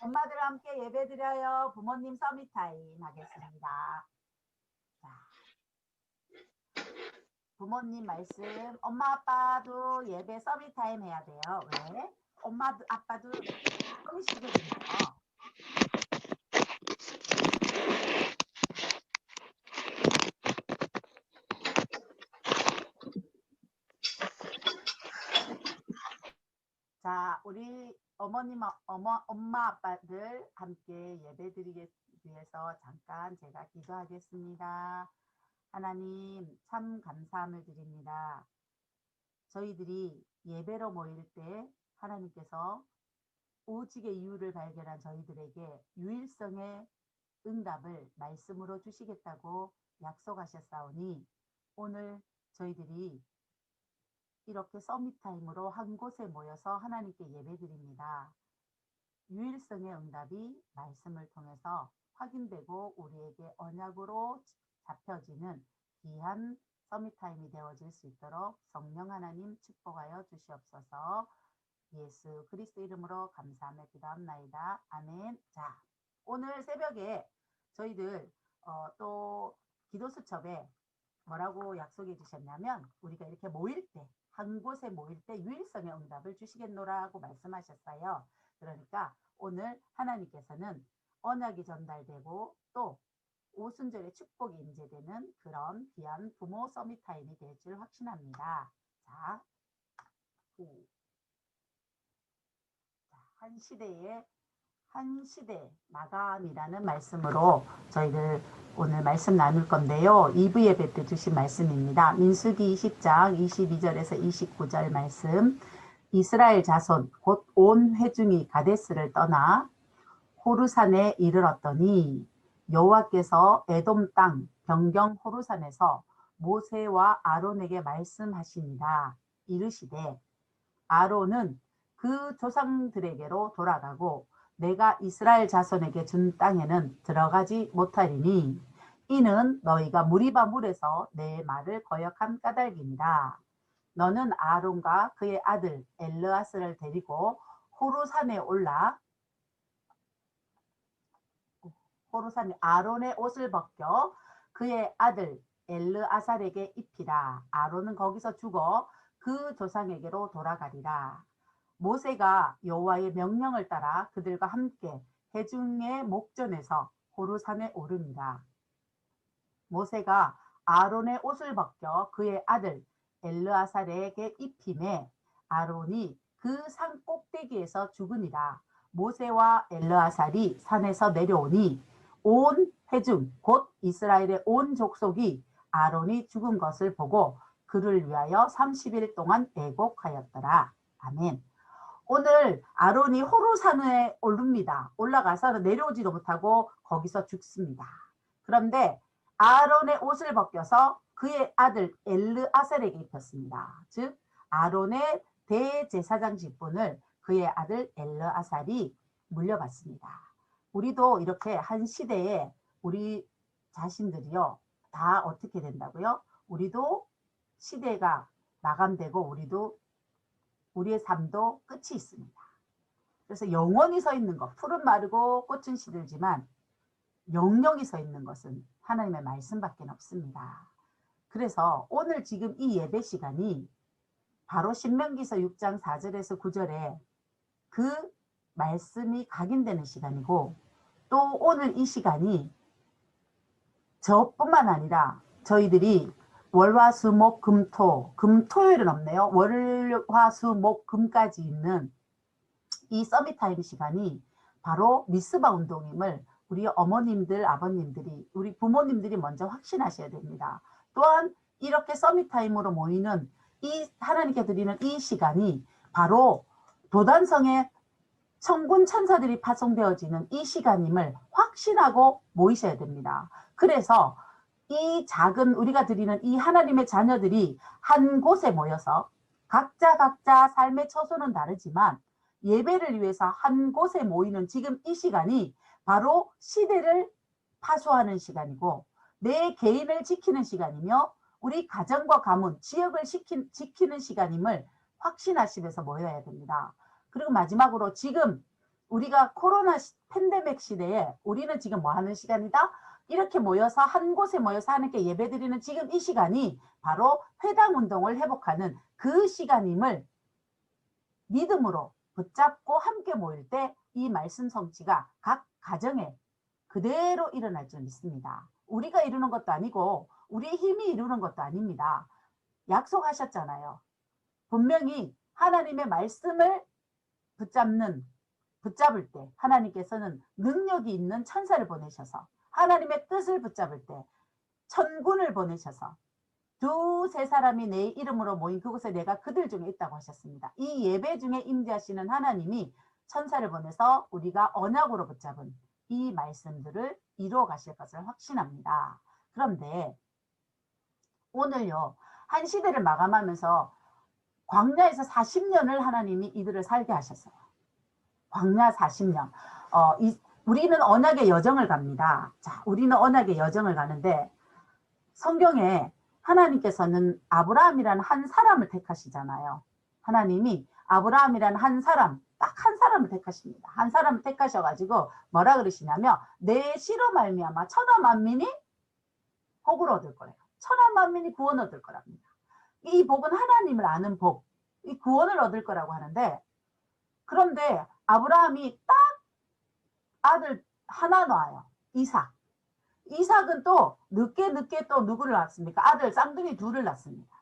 엄마들 함께 예배드려요. 부모님 서밋타임 하겠습니다. 자, 부모님 말씀, 엄마 아빠도 예배 서밋타임 해야 돼요. 왜? 엄마 아빠도 서밋이거든요. 자, 우리 엄마 아빠들 함께 예배드리기 위해서 잠깐 제가 기도하겠습니다. 하나님 참 감사함을 드립니다. 저희들이 예배로 모일 때 하나님께서 오직의 이유를 발견한 저희들에게 유일성의 응답을 말씀으로 주시겠다고 약속하셨사오니 오늘 저희들이 이렇게 서밋타임으로 한 곳에 모여서 하나님께 예배드립니다. 유일성의 응답이 말씀을 통해서 확인되고 우리에게 언약으로 잡혀지는 귀한 서밋타임이 되어질 수 있도록 성령 하나님 축복하여 주시옵소서. 예수 그리스도 이름으로 감사하며 기도합나이다. 아멘. 자, 오늘 새벽에 저희들 또 기도수첩에 뭐라고 약속해 주셨냐면 우리가 이렇게 모일 때 한 곳에 모일 때 유일성의 응답을 주시겠노라고 말씀하셨어요. 그러니까 오늘 하나님께서는 언약이 전달되고 또 오순절의 축복이 임재되는 그런 귀한 부모 서밋타임이 될 줄 확신합니다. 자, 한 시대 마감이라는 말씀으로 저희들 오늘 말씀 나눌 건데요. 2부 예배 때 주신 말씀입니다. 민수기 20장 22절에서 29절 말씀. 이스라엘 자손 곧 온 회중이 가데스를 떠나 호르산에 이르렀더니 여호와께서 에돔 땅 변경 호르산에서 모세와 아론에게 말씀하시니라. 이르시되 아론은 그 조상들에게로 돌아가고 내가 이스라엘 자손에게 준 땅에는 들어가지 못하리니 이는 너희가 무리바 물에서 내 말을 거역한 까닭이니라. 너는 아론과 그의 아들 엘르아스를 데리고 호르산에 올라 호르산에 아론의 옷을 벗겨 그의 아들 엘르아살에게 입히라. 아론은 거기서 죽어 그 조상에게로 돌아가리라. 모세가 여호와의 명령을 따라 그들과 함께 회중의 목전에서 호르산에 오르니라. 모세가 아론의 옷을 벗겨 그의 아들 엘르아살에게 입힘에 아론이 그 산 꼭대기에서 죽으니라. 모세와 엘르아살이 산에서 내려오니 온 회중 곧 이스라엘의 온 족속이 아론이 죽은 것을 보고 그를 위하여 30일 동안 애곡하였더라. 아멘. 오늘 아론이 호르산에 오릅니다. 올라가서 내려오지도 못하고 거기서 죽습니다. 그런데 아론의 옷을 벗겨서 그의 아들 엘르아살에게 입혔습니다. 즉 아론의 대제사장 직분을 그의 아들 엘르아살이 물려받습니다. 우리도 이렇게 한 시대에 우리 자신들이요 다 어떻게 된다고요? 우리도 시대가 마감되고 우리의 삶도 끝이 있습니다. 그래서 영원히 서 있는 것, 풀은 마르고 꽃은 시들지만 영영이 서 있는 것은 하나님의 말씀밖에 없습니다. 그래서 오늘 지금 이 예배 시간이 바로 신명기서 6장 4절에서 9절에 그 말씀이 각인되는 시간이고 또 오늘 이 시간이 저뿐만 아니라 저희들이 월화수목금토 금토요일은 없네요. 월화수목금까지 있는 이 서밋타임 시간이 바로 미스바 운동임을 우리 어머님들 아버님들이 우리 부모님들이 먼저 확신하셔야 됩니다. 또한 이렇게 서밋타임으로 모이는 이 하나님께 드리는 이 시간이 바로 도단성에 천군 천사들이 파송되어지는 이 시간임을 확신하고 모이셔야 됩니다. 그래서 이 작은 우리가 드리는 이 하나님의 자녀들이 한 곳에 모여서 각자 삶의 처소는 다르지만 예배를 위해서 한 곳에 모이는 지금 이 시간이 바로 시대를 파수하는 시간이고 내 개인을 지키는 시간이며 우리 가정과 가문, 지역을 지키는 시간임을 확신하시면서 모여야 됩니다. 그리고 마지막으로 지금 우리가 코로나 팬데믹 시대에 우리는 지금 뭐 하는 시간이다? 이렇게 모여서 한 곳에 모여서 하나님께 예배드리는 지금 이 시간이 바로 회당 운동을 회복하는 그 시간임을 믿음으로 붙잡고 함께 모일 때 이 말씀 성취가 각 가정에 그대로 일어날 줄 믿습니다. 우리가 이루는 것도 아니고 우리의 힘이 이루는 것도 아닙니다. 약속하셨잖아요. 분명히 하나님의 말씀을 붙잡을 때 하나님께서는 능력이 있는 천사를 보내셔서 하나님의 뜻을 붙잡을 때 천군을 보내셔서 두세 사람이 내 이름으로 모인 그곳에 내가 그들 중에 있다고 하셨습니다. 이 예배 중에 임재하시는 하나님이 천사를 보내서 우리가 언약으로 붙잡은 이 말씀들을 이루어 가실 것을 확신합니다. 그런데 오늘요, 한 시대를 마감하면서 광야에서 40년을 하나님이 이들을 살게 하셨어요. 광야 40년. 우리는 언약의 여정을 갑니다. 자, 우리는 언약의 여정을 가는데 성경에 하나님께서는 아브라함이라는 한 사람을 택하시잖아요. 하나님이 아브라함이라는 한 사람, 딱 한 사람을 택하십니다. 한 사람을 택하셔가지고 뭐라 그러시냐면 내 씨로 말미암아 천하 만민이 복을 얻을 거예요. 천하 만민이 구원 얻을 거랍니다. 이 복은 하나님을 아는 복, 이 구원을 얻을 거라고 하는데 그런데 아브라함이 딱 아들 하나 낳아요. 이삭. 이삭은 또 늦게 또 누구를 낳습니까? 아들 쌍둥이 둘을 낳습니다.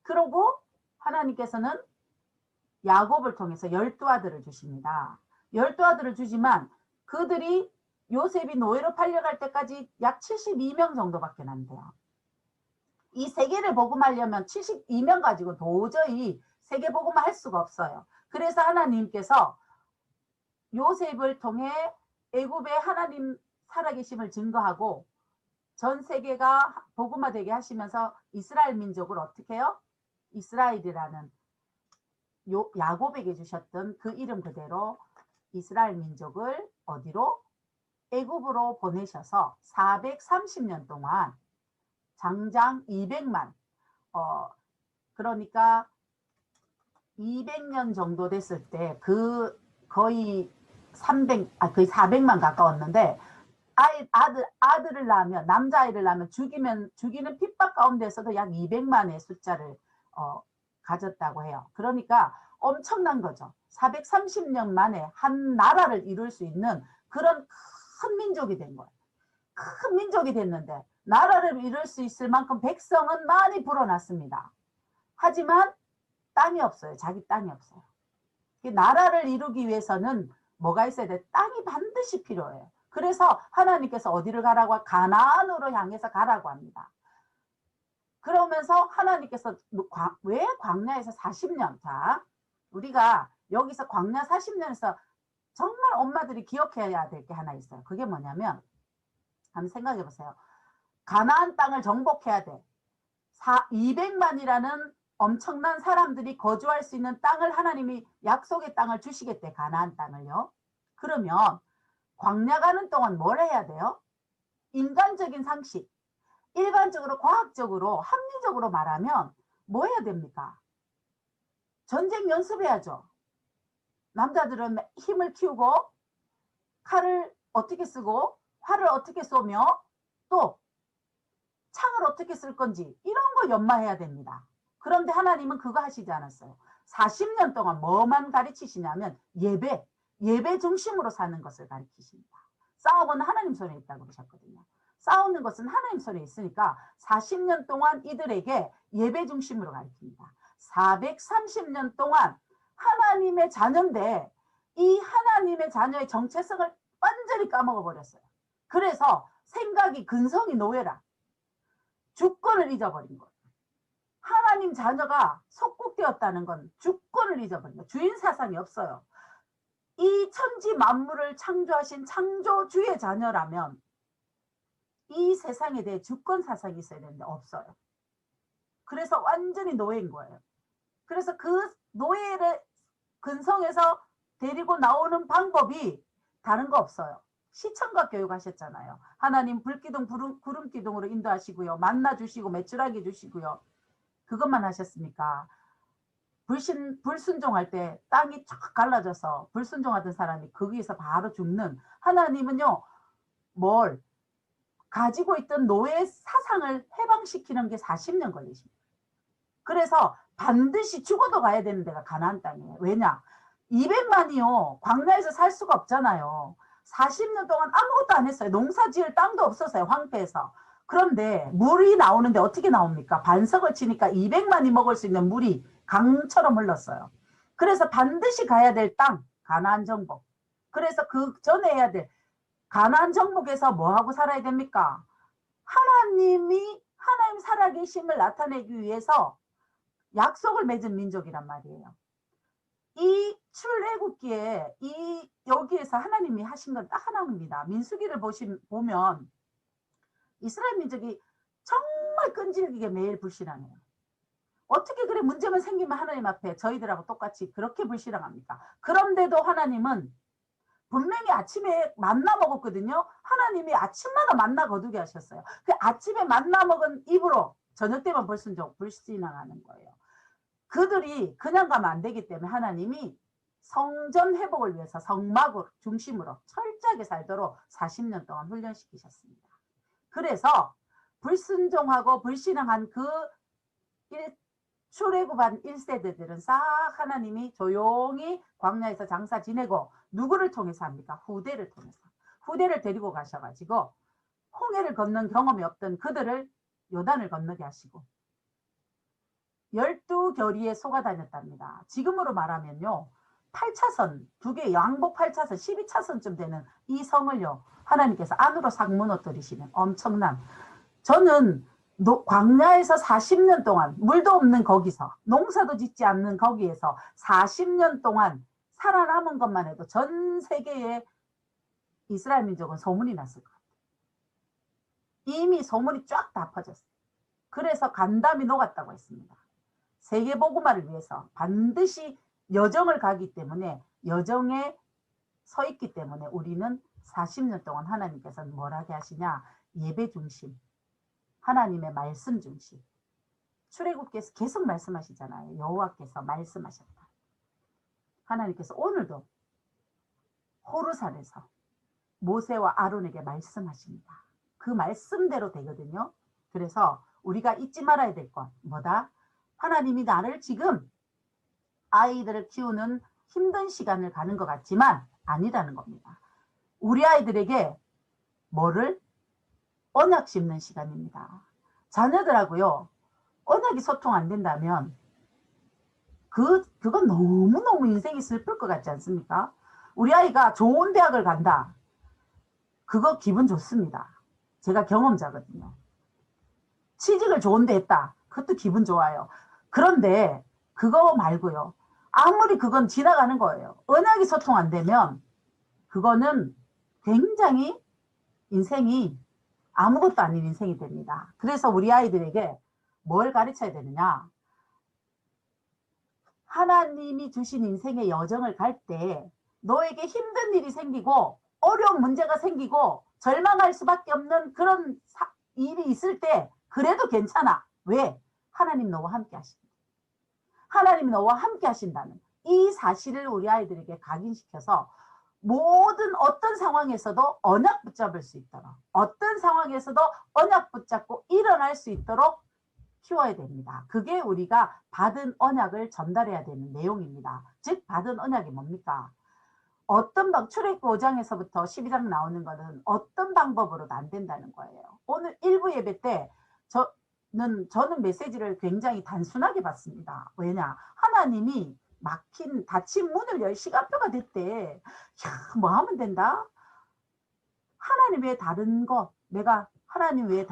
그러고 하나님께서는 야곱을 통해서 12아들을 주십니다. 12아들을 주지만 그들이 요셉이 노예로 팔려갈 때까지 약 72명 정도밖에 안 돼요. 이 세계를 복음하려면 72명 가지고 도저히 세계 복음을 할 수가 없어요. 그래서 하나님께서 요셉을 통해 애굽의 하나님 살아계심을 증거하고 전 세계가 복음화되게 하시면서 이스라엘 민족을 어떻게 해요? 이스라엘이라는 야곱에게 주셨던 그 이름 그대로 이스라엘 민족을 어디로? 애굽으로 보내셔서 430년 동안 장장 200만 그러니까 200년 정도 됐을 때 그 거의 400만 가까웠는데 아들을 낳으면 남자아이를 낳으면 죽이는 핍박 가운데서도 약 200만의 숫자를 가졌다고 해요. 그러니까 엄청난 거죠. 430년 만에 한 나라를 이룰 수 있는 그런 큰 민족이 된 거예요. 큰 민족이 됐는데 나라를 이룰 수 있을 만큼 백성은 많이 불어났습니다. 하지만 땅이 없어요. 자기 땅이 없어요. 나라를 이루기 위해서는 뭐가 있어야 돼? 땅이 반드시 필요해요. 그래서 하나님께서 어디를 가라고? 가나안으로 향해서 가라고 합니다. 그러면서 하나님께서 왜 광야에서 40년? 자, 우리가 여기서 광야 40년에서 정말 엄마들이 기억해야 될 게 하나 있어요. 그게 뭐냐면 한번 생각해 보세요. 가나안 땅을 정복해야 돼. 200만이라는 엄청난 사람들이 거주할 수 있는 땅을 하나님이 약속의 땅을 주시겠대. 가나안 땅을요. 그러면 광야 가는 동안 뭘 해야 돼요? 인간적인 상식, 일반적으로 과학적으로 합리적으로 말하면 뭐 해야 됩니까? 전쟁 연습해야죠. 남자들은 힘을 키우고 칼을 어떻게 쓰고 활을 어떻게 쏘며 또 창을 어떻게 쓸 건지 이런 거 연마해야 됩니다. 그런데 하나님은 그거 하시지 않았어요. 40년 동안 뭐만 가르치시냐면 예배 중심으로 사는 것을 가르치십니다. 싸움은 하나님 손에 있다고 그러셨거든요. 싸우는 것은 하나님 손에 있으니까 40년 동안 이들에게 예배 중심으로 가르칩니다. 430년 동안 하나님의 자녀인데 이 하나님의 자녀의 정체성을 완전히 까먹어 버렸어요. 그래서 생각이 근성이 노예라. 주권을 잊어버린 거예요. 하나님 자녀가 속국되었다는 건 주권을 잊어버린 거예요. 주인 사상이 없어요. 이 천지 만물을 창조하신 창조주의 자녀라면 이 세상에 대해 주권 사상이 있어야 되는데 없어요. 그래서 완전히 노예인 거예요. 그래서 그 노예를 근성에서 데리고 나오는 방법이 다른 거 없어요. 시청각 교육하셨잖아요. 하나님 불기둥 구름기둥으로 인도하시고요. 만나 주시고 메추라기 주시고요. 그것만 하셨습니까? 불순종할 때 땅이 쫙 갈라져서 불순종하던 사람이 거기에서 바로 죽는, 하나님은요 뭘 가지고 있던 노예 사상을 해방시키는 게 40년 걸리십니다. 그래서 반드시 죽어도 가야 되는 데가 가나안 땅이에요. 왜냐? 200만이요. 광야에서 살 수가 없잖아요. 40년 동안 아무것도 안 했어요. 농사 지을 땅도 없었어요. 황폐해서. 그런데 물이 나오는데 어떻게 나옵니까? 반석을 치니까 200만이 먹을 수 있는 물이 강처럼 흘렀어요. 그래서 반드시 가야 될 땅, 가나안 정복. 그래서 그 전에 해야 될 가나안 정복에서 뭐하고 살아야 됩니까? 하나님 살아계심을 나타내기 위해서 약속을 맺은 민족이란 말이에요. 이 출애굽기에 여기에서 하나님이 하신 건 딱 하나입니다. 민수기를 보면 이스라엘 민족이 정말 끈질기게 매일 불신앙해요. 어떻게 그래 문제만 생기면 하나님 앞에 저희들하고 똑같이 그렇게 불신앙합니까? 그런데도 하나님은 분명히 아침에 만나 먹었거든요. 하나님이 아침마다 만나 거두게 하셨어요. 그 아침에 만나 먹은 입으로 저녁 때만 불신앙하는 거예요. 그들이 그냥 가면 안 되기 때문에 하나님이 성전 회복을 위해서 성막을 중심으로 철저하게 살도록 40년 동안 훈련시키셨습니다. 그래서 불순종하고 불신앙한 그 출애굽한 1세대들은 싹 하나님이 조용히 광야에서 장사 지내고 누구를 통해서 합니까? 후대를 통해서. 후대를 데리고 가셔가지고 홍해를 건넌 경험이 없던 그들을 요단을 건너게 하시고 12결의에 속아 다녔답니다. 지금으로 말하면요. 8차선, 두 개 양복 8차선, 12차선쯤 되는 이 성을요. 하나님께서 안으로 싹 무너뜨리시는 엄청난, 저는 광야에서 40년 동안 물도 없는 거기서 농사도 짓지 않는 거기에서 40년 동안 살아남은 것만 해도 전 세계에 이스라엘 민족은 소문이 났을 것 같아요. 이미 소문이 쫙 다 퍼졌어요. 그래서 간담이 녹았다고 했습니다. 세계복음화를 위해서 반드시 여정을 가기 때문에 여정에 서 있기 때문에 우리는 40년 동안 하나님께서는 뭘 하게 하시냐? 예배 중심, 하나님의 말씀 중심. 출애굽기에서 계속 말씀하시잖아요. 여호와께서 말씀하셨다. 하나님께서 오늘도 호르산에서 모세와 아론에게 말씀하십니다. 그 말씀대로 되거든요. 그래서 우리가 잊지 말아야 될 것 뭐다? 하나님이 나를 지금 아이들을 키우는 힘든 시간을 가는 것 같지만 아니라는 겁니다. 우리 아이들에게 뭐를? 언약 심는 시간입니다. 자녀들하고요. 언약이 소통 안 된다면 그건 너무너무 인생이 슬플 것 같지 않습니까? 우리 아이가 좋은 대학을 간다. 그거 기분 좋습니다. 제가 경험자거든요. 취직을 좋은 데 했다. 그것도 기분 좋아요. 그런데 그거 말고요. 아무리 그건 지나가는 거예요. 언약이 소통 안 되면 그거는 굉장히 인생이 아무것도 아닌 인생이 됩니다. 그래서 우리 아이들에게 뭘 가르쳐야 되느냐? 하나님이 주신 인생의 여정을 갈 때 너에게 힘든 일이 생기고 어려운 문제가 생기고 절망할 수밖에 없는 그런 일이 있을 때 그래도 괜찮아. 왜? 하나님 너와 함께 하십니다. 하나님이 너와 함께 하신다는 이 사실을 우리 아이들에게 각인시켜서 모든 어떤 상황에서도 언약 붙잡을 수 있도록, 어떤 상황에서도 언약 붙잡고 일어날 수 있도록 키워야 됩니다. 그게 우리가 받은 언약을 전달해야 되는 내용입니다. 즉 받은 언약이 뭡니까? 출애굽기 5장에서부터 12장 나오는 거는 어떤 방법으로도 안 된다는 거예요. 오늘 일부 예배 때 저는 메시지를 굉장히 단순하게 봤습니다. 왜냐? 하나님이 닫힌 문을 열 시간표가 됐대. 야, 뭐 하면 된다? 하나님 외에 다른 거, 내가 하나님 외에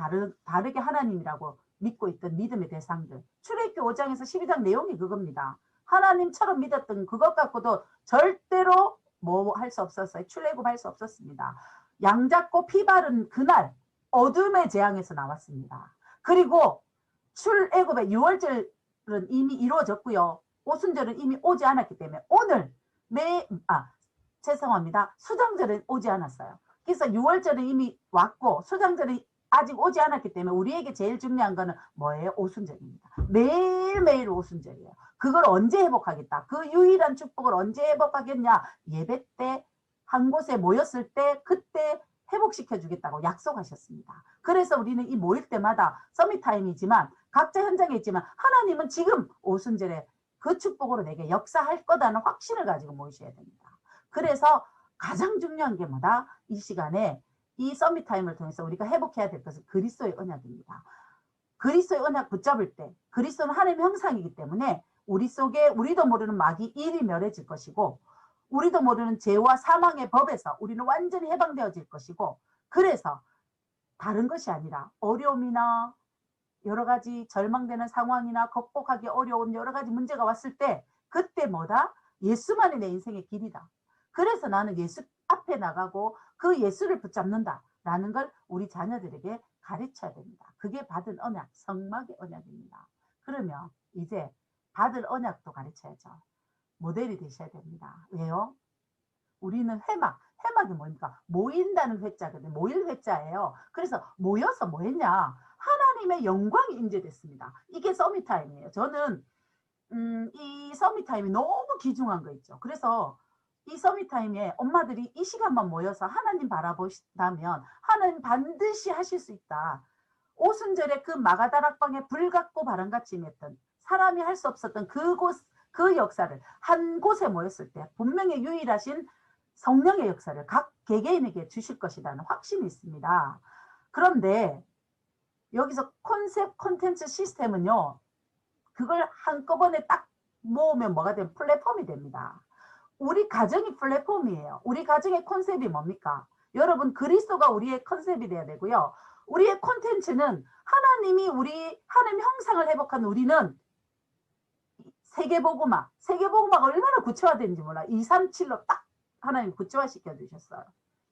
다르게 하나님이라고 믿고 있던 믿음의 대상들. 출애굽기 5장에서 12장 내용이 그겁니다. 하나님처럼 믿었던 그것 갖고도 절대로 뭐 할 수 없었어요. 출애굽할 수 없었습니다. 양 잡고 피 바른 그날 어둠의 재앙에서 나왔습니다. 그리고 출애굽의 유월절은 이미 이루어졌고요. 오순절은 이미 오지 않았기 때문에 오늘 죄송합니다. 수장절은 오지 않았어요. 그래서 유월절은 이미 왔고 수장절은 아직 오지 않았기 때문에 우리에게 제일 중요한 거는 뭐예요? 오순절입니다. 매일매일 오순절이에요. 그걸 언제 회복하겠다? 그 유일한 축복을 언제 회복하겠냐? 예배 때 한 곳에 모였을 때 그때 회복시켜 주겠다고 약속하셨습니다. 그래서 우리는 이 모일 때마다 서밋타임이지만 각자 현장에 있지만 하나님은 지금 오순절에 그 축복으로 내게 역사할 거다는 확신을 가지고 모이셔야 됩니다. 그래서 가장 중요한 게 뭐다? 이 시간에 이 서밋타임을 통해서 우리가 회복해야 될 것은 그리스도의 언약입니다. 그리스도의 언약 붙잡을 때 그리스도는 하나님의 형상이기 때문에 우리 속에 우리도 모르는 마귀 일이 멸해질 것이고 우리도 모르는 죄와 사망의 법에서 우리는 완전히 해방되어질 것이고 그래서 다른 것이 아니라 어려움이나 여러 가지 절망되는 상황이나 극복하기 어려운 여러 가지 문제가 왔을 때 그때 뭐다? 예수만이 내 인생의 길이다. 그래서 나는 예수 앞에 나가고 그 예수를 붙잡는다 라는 걸 우리 자녀들에게 가르쳐야 됩니다. 그게 받은 언약, 성막의 언약입니다. 그러면 이제 받을 언약도 가르쳐야죠. 모델이 되셔야 됩니다. 왜요? 우리는 회막이 뭡니까? 모인다는 회자거든요. 모일 회자예요. 그래서 모여서 뭐 했냐? 하나님의 영광이 임재됐습니다. 이게 서밋타임이에요. 저는 이 서밋타임이 너무 귀중한 거 있죠. 그래서 이 서밋타임에 엄마들이 이 시간만 모여서 하나님 바라보시다면 하나님 반드시 하실 수 있다. 오순절에 그 마가다락방에 불같고 바람같이 임했던 사람이 할 수 없었던 그 역사를 한 곳에 모였을 때 분명히 유일하신 성령의 역사를 각 개개인에게 주실 것이라는 확신이 있습니다. 그런데 여기서 콘텐츠 시스템은요. 그걸 한꺼번에 딱 모으면 뭐가 되면 플랫폼이 됩니다. 우리 가정이 플랫폼이에요. 우리 가정의 컨셉이 뭡니까? 여러분 그리스도가 우리의 컨셉이 돼야 되고요. 우리의 콘텐츠는 하나님이 하나님 형상을 회복한 우리는 세계복음화가 얼마나 구체화되는지 몰라. 237로 딱 하나님 구체화시켜 주셨어요.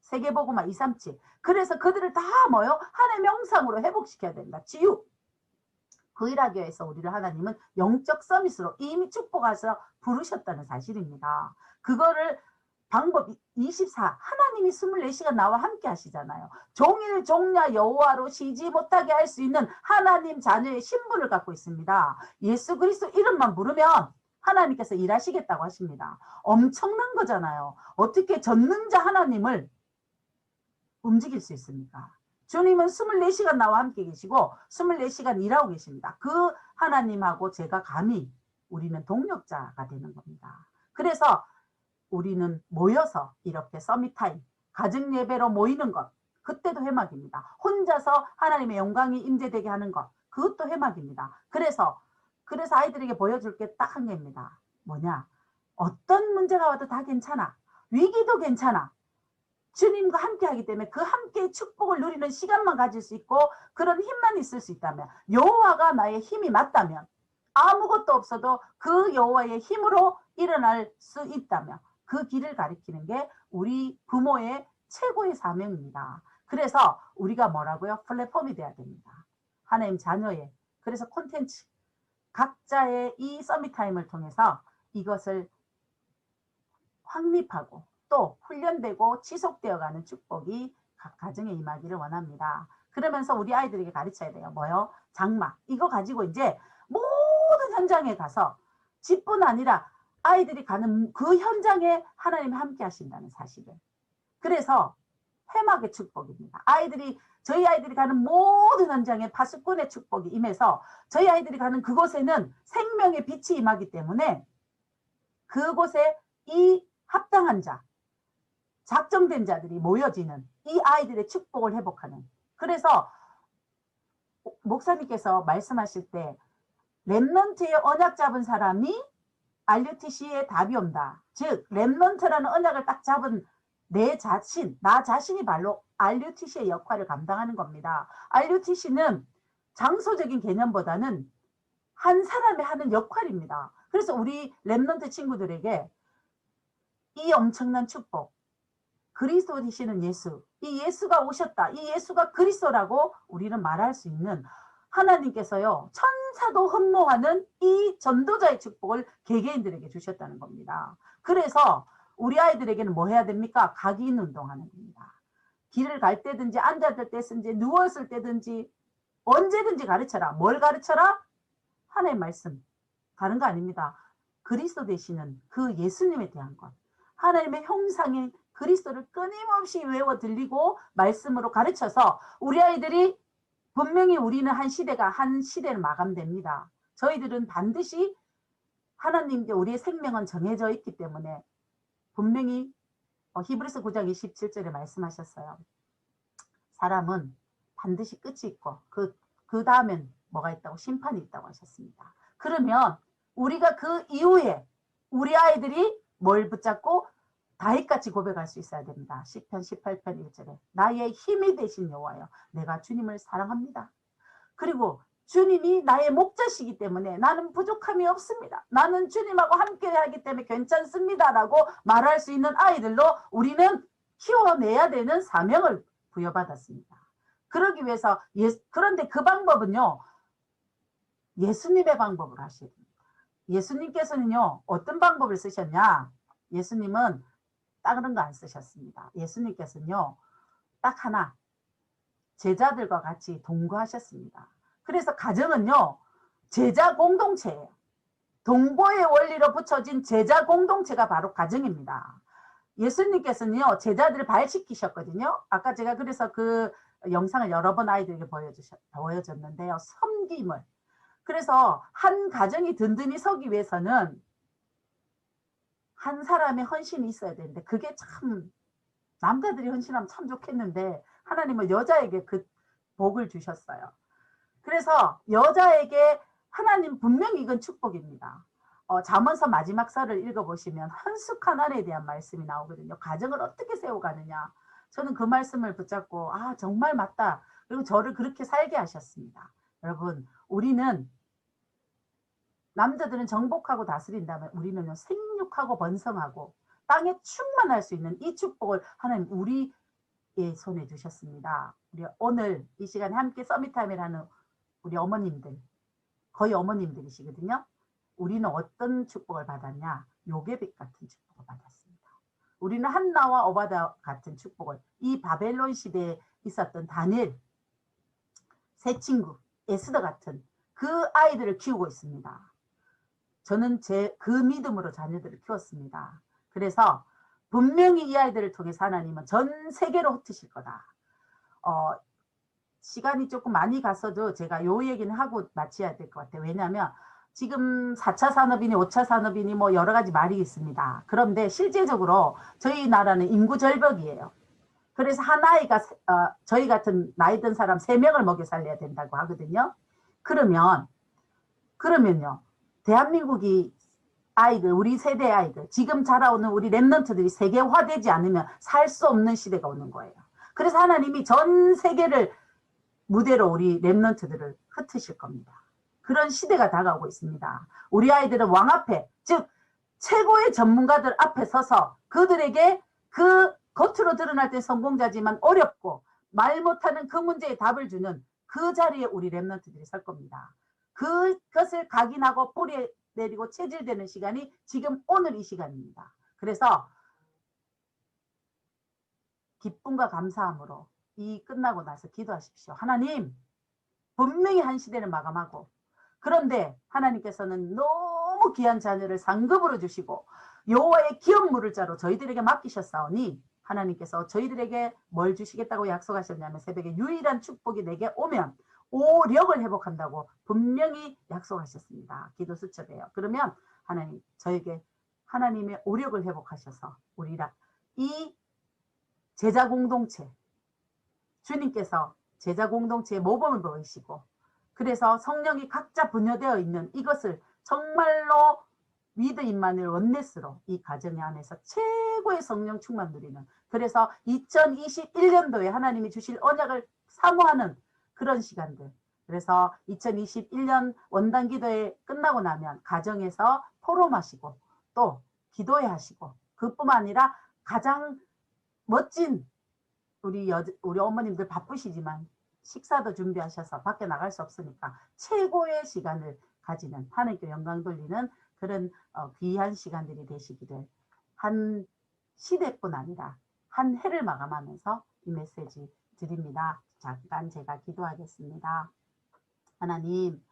세계복음화 237. 그래서 그들을 다 하나님 형상으로 회복시켜야 된다. 치유. 그 일하기위해서 우리를 하나님은 영적 서밋으로 이미 축복하셔서 부르셨다는 사실입니다. 그거를 방법 24 하나님이 24시간 나와 함께 하시잖아요. 종일 종야 여호와로 쉬지 못하게 할 수 있는 하나님 자녀의 신분을 갖고 있습니다. 예수 그리스도 이름만 부르면 하나님께서 일하시겠다고 하십니다. 엄청난 거잖아요. 어떻게 전능자 하나님을 움직일 수 있습니까? 주님은 24시간 나와 함께 계시고 24시간 일하고 계십니다. 그 하나님하고 제가 감히 우리는 동력자가 되는 겁니다. 그래서 우리는 모여서 이렇게 서밋타임, 가정 예배로 모이는 것, 그때도 회막입니다. 혼자서 하나님의 영광이 임재되게 하는 것, 그것도 회막입니다. 그래서 아이들에게 보여줄 게 딱 한 개입니다. 뭐냐? 어떤 문제가 와도 다 괜찮아. 위기도 괜찮아. 주님과 함께 하기 때문에 그 함께 축복을 누리는 시간만 가질 수 있고 그런 힘만 있을 수 있다면 여호와가 나의 힘이 맞다면 아무것도 없어도 그 여호와의 힘으로 일어날 수 있다면 그 길을 가리키는 게 우리 부모의 최고의 사명입니다. 그래서 우리가 뭐라고요? 플랫폼이 돼야 됩니다. 하나님 자녀의 그래서 콘텐츠 각자의 이 서밋타임을 통해서 이것을 확립하고 또 훈련되고 지속되어가는 축복이 각 가정에 임하기를 원합니다. 그러면서 우리 아이들에게 가르쳐야 돼요. 뭐요? 장막. 이거 가지고 이제 모든 현장에 가서 집뿐 아니라 아이들이 가는 그 현장에 하나님이 함께 하신다는 사실을. 그래서 회막의 축복입니다. 저희 아이들이 가는 모든 현장에 파수꾼의 축복이 임해서 저희 아이들이 가는 그곳에는 생명의 빛이 임하기 때문에 그곳에 이 합당한 자, 작정된 자들이 모여지는 이 아이들의 축복을 회복하는. 그래서 목사님께서 말씀하실 때 렘넌트의 언약 잡은 사람이 RUTC의 답이 온다. 즉 렘넌트라는 언약을 딱 잡은 나 자신이 바로 RUTC의 역할을 감당하는 겁니다. RUTC는 장소적인 개념보다는 한 사람이 하는 역할입니다. 그래서 우리 렘넌트 친구들에게 이 엄청난 축복, 그리스도 되시는 예수, 이 예수가 오셨다, 이 예수가 그리스도라고 우리는 말할 수 있는 하나님께서요 천사도 흠모하는 이 전도자의 축복을 개개인들에게 주셨다는 겁니다. 그래서 우리 아이들에게는 뭐 해야 됩니까? 각인 운동하는 겁니다. 길을 갈 때든지 앉았을 때든지 누웠을 때든지 언제든지 가르쳐라. 뭘 가르쳐라? 하나님의 말씀. 다른 거 아닙니다. 그리스도 되시는 그 예수님에 대한 것. 하나님의 형상인 그리스도를 끊임없이 외워 들리고 말씀으로 가르쳐서 우리 아이들이 분명히 우리는 한 시대는 마감됩니다. 저희들은 반드시 하나님께 우리의 생명은 정해져 있기 때문에 분명히 히브리서 9장 27절에 말씀하셨어요. 사람은 반드시 끝이 있고 그 다음엔 뭐가 있다고? 심판이 있다고 하셨습니다. 그러면 우리가 그 이후에 우리 아이들이 뭘 붙잡고 다윗같이 고백할 수 있어야 됩니다. 시편 18편 1절에 나의 힘이 되신 여호와여 내가 주님을 사랑합니다. 그리고 주님이 나의 목자시기 때문에 나는 부족함이 없습니다. 나는 주님하고 함께 하기 때문에 괜찮습니다. 라고 말할 수 있는 아이들로 우리는 키워내야 되는 사명을 부여받았습니다. 그러기 위해서 그런데 그 방법은요. 예수님의 방법으로 하셔야 됩니다. 예수님께서는요. 어떤 방법을 쓰셨냐. 예수님은 다른 거 안 쓰셨습니다. 예수님께서는요. 딱 하나 제자들과 같이 동거하셨습니다. 그래서 가정은요. 제자 공동체예요. 동거의 원리로 붙여진 제자 공동체가 바로 가정입니다. 예수님께서는요. 제자들을 발시키셨거든요. 아까 제가 그래서 그 영상을 여러 번 아이들에게 보여줬는데요. 섬김을. 그래서 한 가정이 든든히 서기 위해서는 한 사람의 헌신이 있어야 되는데 그게 참 남자들이 헌신하면 참 좋겠는데 하나님은 여자에게 그 복을 주셨어요. 그래서 여자에게 하나님 분명히 이건 축복입니다. 잠언서 마지막 설을 읽어보시면 헌숙한 아내에 대한 말씀이 나오거든요. 가정을 어떻게 세워가느냐. 저는 그 말씀을 붙잡고 정말 맞다. 그리고 저를 그렇게 살게 하셨습니다. 여러분 우리는 남자들은 정복하고 다스린다면 우리는 생육하고 번성하고 땅에 충만할 수 있는 이 축복을 하나님 우리의 손에 주셨습니다. 우리 오늘 이 시간에 함께 서밋타임을 하는 우리 어머님들 거의 어머님들이시거든요. 우리는 어떤 축복을 받았냐. 요괴빛 같은 축복을 받았습니다. 우리는 한나와 오바다 같은 축복을 이 바벨론 시대에 있었던 다니엘 세 친구 에스더 같은 그 아이들을 키우고 있습니다. 저는 그 믿음으로 자녀들을 키웠습니다. 그래서 분명히 이 아이들을 통해서 하나님은 전 세계로 흩으실 거다. 시간이 조금 많이 갔어도 제가 요 얘기는 하고 마쳐야 될 것 같아요. 왜냐하면 지금 4차 산업이니 5차 산업이니 뭐 여러 가지 말이 있습니다. 그런데 실제적으로 저희 나라는 인구 절벽이에요. 그래서 한 아이가 저희 같은 나이 든 사람 3명을 먹여 살려야 된다고 하거든요. 그러면요. 대한민국이 아이들, 우리 세대 아이들, 지금 자라오는 우리 랩런트들이 세계화되지 않으면 살 수 없는 시대가 오는 거예요. 그래서 하나님이 전 세계를 무대로 우리 랩런트들을 흩으실 겁니다. 그런 시대가 다가오고 있습니다. 우리 아이들은 왕 앞에, 즉 최고의 전문가들 앞에 서서 그들에게 그 겉으로 드러날 때 성공자지만 어렵고 말 못하는 그 문제에 답을 주는 그 자리에 우리 랩런트들이 설 겁니다. 그것을 각인하고 뿌리 내리고 체질되는 시간이 지금 오늘 이 시간입니다. 그래서 기쁨과 감사함으로 이 끝나고 나서 기도하십시오. 하나님 분명히 한 시대를 마감하고 그런데 하나님께서는 너무 귀한 자녀를 상급으로 주시고 여호와의 기업 물을 자로 저희들에게 맡기셨사오니 하나님께서 저희들에게 뭘 주시겠다고 약속하셨냐면 새벽에 유일한 축복이 내게 오면 오력을 회복한다고 분명히 약속하셨습니다. 기도 수첩이에요. 그러면 하나님 저에게 하나님의 오력을 회복하셔서 우리라 이 제자 공동체 주님께서 제자 공동체의 모범을 보이시고 그래서 성령이 각자 분여되어 있는 이것을 정말로 위드 임마누엘 원네스로 이 가정 안에서 최고의 성령 충만 누리는 그래서 2021년도에 하나님이 주실 언약을 사모하는 그런 시간들. 그래서 2021년 원단 기도회 끝나고 나면 가정에서 포럼하시고 또 기도회 하시고 그뿐만 아니라 가장 멋진 우리 어머님들 바쁘시지만 식사도 준비하셔서 밖에 나갈 수 없으니까 최고의 시간을 가지는 하나님께 영광 돌리는 그런 귀한 시간들이 되시기를 한 시대뿐 아니라 한 해를 마감하면서 이 메시지 드립니다. 잠깐 제가 기도하겠습니다. 하나님,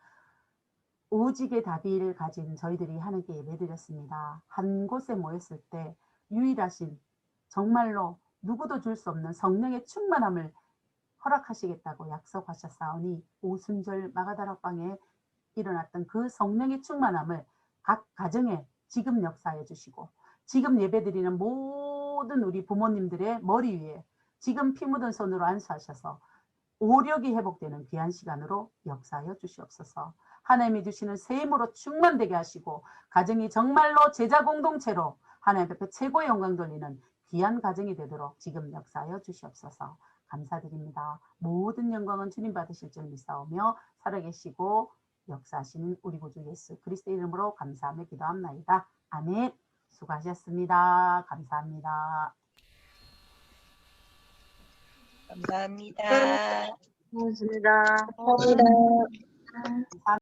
오직의 다비를 가진 저희들이 하나님께 예배드렸습니다. 한 곳에 모였을 때 유일하신 정말로 누구도 줄 수 없는 성령의 충만함을 허락하시겠다고 약속하셨사오니 오순절 마가다락방에 일어났던 그 성령의 충만함을 각 가정에 지금 역사해 주시고 지금 예배드리는 모든 우리 부모님들의 머리 위에 지금 피 묻은 손으로 안수하셔서 오력이 회복되는 귀한 시간으로 역사하여 주시옵소서. 하나님이 주시는 새 힘으로 충만되게 하시고 가정이 정말로 제자 공동체로 하나님 앞에 최고의 영광 돌리는 귀한 가정이 되도록 지금 역사하여 주시옵소서. 감사드립니다. 모든 영광은 주님 받으실 줄 믿사오며 살아계시고 역사하시는 우리 구주 예수 그리스도의 이름으로 감사하며 기도합나이다. 아멘. 수고하셨습니다. 감사합니다. 감사합니다. 고맙습니다. 감사합니다. 감사합니다.